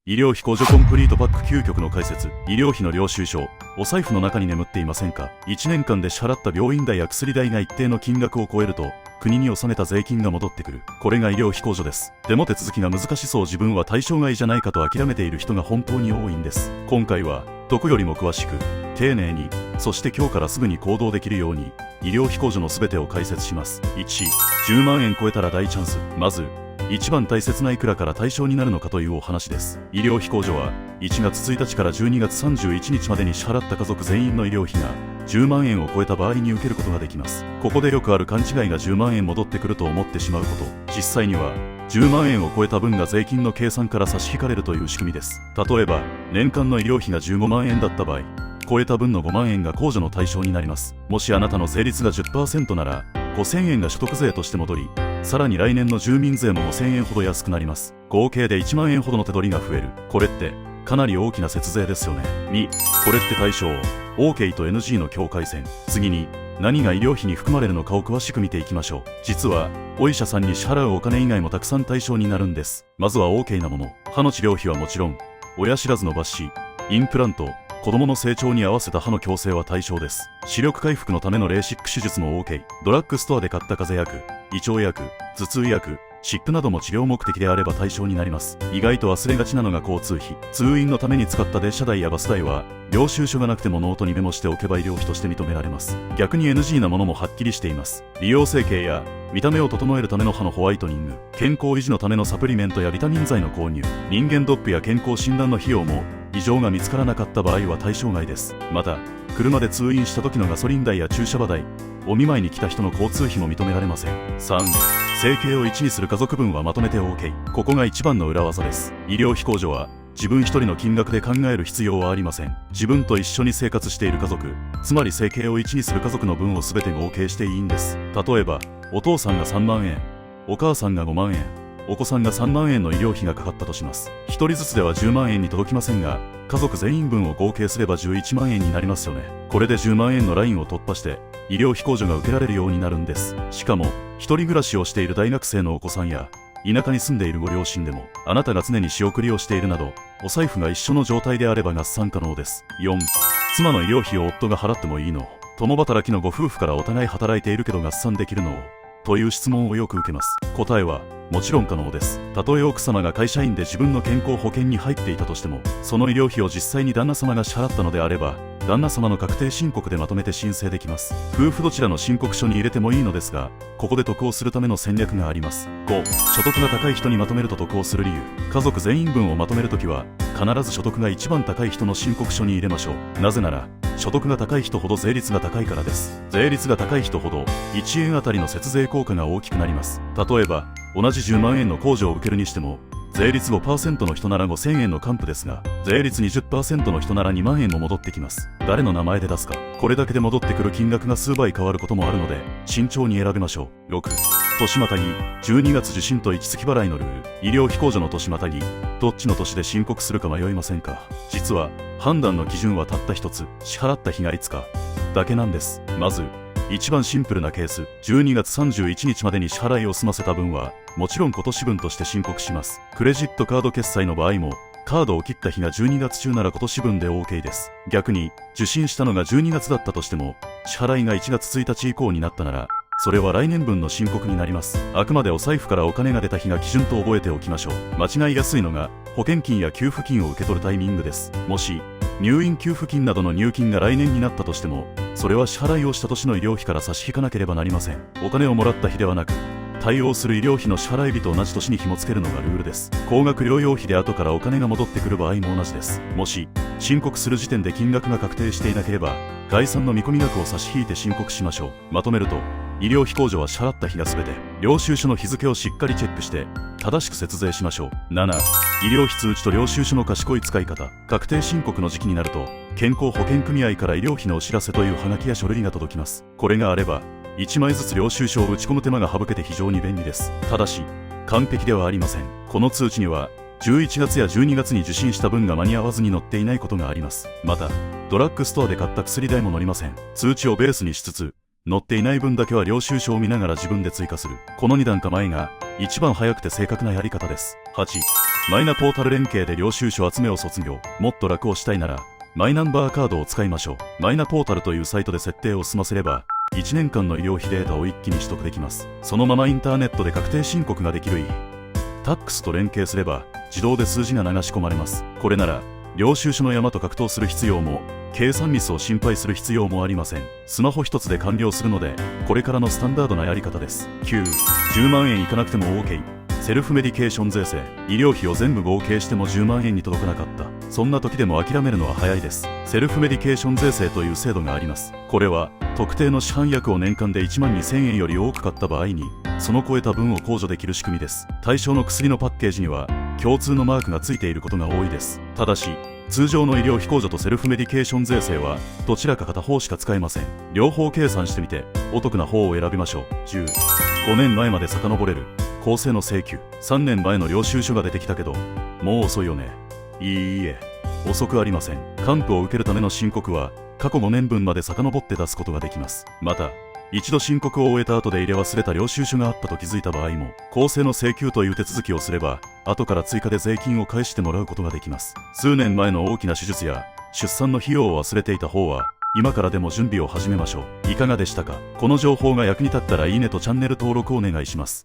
医療費控除コンプリートパック究極の解説。医療費の領収書、お財布の中に眠っていませんか？ 1 年間で支払った病院代や薬代が一定の金額を超えると、国に納めた税金が戻ってくる。これが医療費控除です。でも手続きが難しそう、自分は対象外じゃないかと諦めている人が本当に多いんです。今回は、どこよりも詳しく、丁寧に、そして今日からすぐに行動できるように、医療費控除の全てを解説します。1、10万円超えたら大チャンス。まず、一番大切ないくらから対象になるのかというお話です。医療費控除は1月1日から12月31日までに支払った家族全員の医療費が10万円を超えた場合に受けることができます。ここでよくある勘違いが10万円戻ってくると思ってしまうこと。実際には10万円を超えた分が税金の計算から差し引かれるという仕組みです。例えば年間の医療費が15万円だった場合、超えた分の5万円が控除の対象になります。もしあなたの税率が 10% なら5000円が所得税として戻り、さらに来年の住民税も5000円ほど安くなります。合計で1万円ほどの手取りが増える。これってかなり大きな節税ですよね。2、これって対象 OK と NG の境界線。次に何が医療費に含まれるのかを詳しく見ていきましょう。実はお医者さんに支払うお金以外もたくさん対象になるんです。まずは OK なもの。歯の治療費はもちろん、親知らずの抜歯、インプラント、子供の成長に合わせた歯の矯正は対象です。視力回復のためのレーシック手術も OK。ドラッグストアで買った風邪薬、胃腸薬、頭痛薬、湿布なども治療目的であれば対象になります。意外と忘れがちなのが交通費。通院のために使った電車代やバス代は領収書がなくてもノートにメモしておけば医療費として認められます。逆に NG なものもはっきりしています。美容整形や見た目を整えるための歯のホワイトニング、健康維持のためのサプリメントやビタミン剤の購入、人間ドックや健康診断の費用も異常が見つからなかった場合は対象外です。また車で通院した時のガソリン代や駐車場代、お見舞いに来た人の交通費も認められません。3、生計を1にする家族分はまとめて OK。 ここが一番の裏技です。医療費控除は自分一人の金額で考える必要はありません。自分と一緒に生活している家族、つまり生計を1にする家族の分を全て合計していいんです。例えばお父さんが3万円、お母さんが5万円、お子さんが3万円の医療費がかかったとします。1人ずつでは10万円に届きませんが、家族全員分を合計すれば11万円になりますよね。これで10万円のラインを突破して医療費控除が受けられるようになるんです。しかも一人暮らしをしている大学生のお子さんや田舎に住んでいるご両親でも、あなたが常に仕送りをしているなどお財布が一緒の状態であれば合算可能です。4、妻の医療費を夫が払ってもいいの？共働きのご夫婦からお互い働いているけど合算できるの？という質問をよく受けます。答えはもちろん可能です。たとえ奥様が会社員で自分の健康保険に入っていたとしても、その医療費を実際に旦那様が支払ったのであれば、旦那様の確定申告でまとめて申請できます。夫婦どちらの申告書に入れてもいいのですが、ここで得をするための戦略があります。5、所得が高い人にまとめると得をする理由。家族全員分をまとめるときは必ず所得が一番高い人の申告書に入れましょう。なぜなら所得が高い人ほど税率が高いからです。税率が高い人ほど1円あたりの節税効果が大きくなります。例えば同じ10万円の控除を受けるにしても、税率 5% の人なら5000円の還付ですが、税率 20% の人なら2万円も戻ってきます。誰の名前で出すか、これだけで戻ってくる金額が数倍変わることもあるので慎重に選びましょう。6、年またぎ、12月受診と一月払いのルール。医療費控除の年またぎ、どっちの年で申告するか迷いませんか？実は判断の基準はたった一つ、支払った日がいつかだけなんです。まず一番シンプルなケース、12月31日までに支払いを済ませた分はもちろん今年分として申告します。クレジットカード決済の場合もカードを切った日が12月中なら今年分で OK です。逆に受診したのが12月だったとしても、支払いが1月1日以降になったならそれは来年分の申告になります。あくまでお財布からお金が出た日が基準と覚えておきましょう。間違いやすいのが保険金や給付金を受け取るタイミングです。もし入院給付金などの入金が来年になったとしても、それは支払いをした年の医療費から差し引かなければなりません。お金をもらった日ではなく、対応する医療費の支払い日と同じ年に紐付けるのがルールです。高額療養費で後からお金が戻ってくる場合も同じです。もし申告する時点で金額が確定していなければ、概算の見込み額を差し引いて申告しましょう。まとめると、医療費控除は支払った日が全て、領収書の日付をしっかりチェックして正しく節税しましょう。7、医療費通知と領収書の賢い使い方。確定申告の時期になると健康保険組合から医療費のお知らせというハガキや書類が届きます。これがあれば1枚ずつ領収書を打ち込む手間が省けて非常に便利です。ただし完璧ではありません。この通知には11月や12月に受診した分が間に合わずに載っていないことがあります。またドラッグストアで買った薬代も載りません。通知をベースにしつつ載っていない分だけは領収書を見ながら自分で追加する。この2段階前が一番早くて正確なやり方です。8、マイナポータル連携で領収書集めを卒業。もっと楽をしたいなら、マイナンバーカードを使いましょう。マイナポータルというサイトで設定を済ませれば、1年間の医療費データを一気に取得できます。そのままインターネットで確定申告ができるタックスと連携すれば、自動で数字が流し込まれます。これなら、領収書の山と格闘する必要も、計算ミスを心配する必要もありません。スマホ一つで完了するので、これからのスタンダードなやり方です。9、10万円いかなくても OK。セルフメディケーション税制。医療費を全部合計しても10万円に届かなかった。そんな時でも諦めるのは早いです。セルフメディケーション税制という制度があります。これは、特定の市販薬を年間で1万2000円より多く買った場合に、その超えた分を控除できる仕組みです。対象の薬のパッケージには、共通のマークがついていることが多いです。ただし、通常の医療費控除とセルフメディケーション税制は、どちらか片方しか使えません。両方計算してみて、お得な方を選びましょう。10、5年前まで遡れる。公正の請求。3年前の領収書が出てきたけど、もう遅いよね。いいえ、遅くありません。還付を受けるための申告は、過去5年分まで遡って出すことができます。また、一度申告を終えた後で入れ忘れた領収書があったと気づいた場合も、公正の請求という手続きをすれば、後から追加で税金を返してもらうことができます。数年前の大きな手術や、出産の費用を忘れていた方は、今からでも準備を始めましょう。いかがでしたか？この情報が役に立ったらいいねとチャンネル登録をお願いします。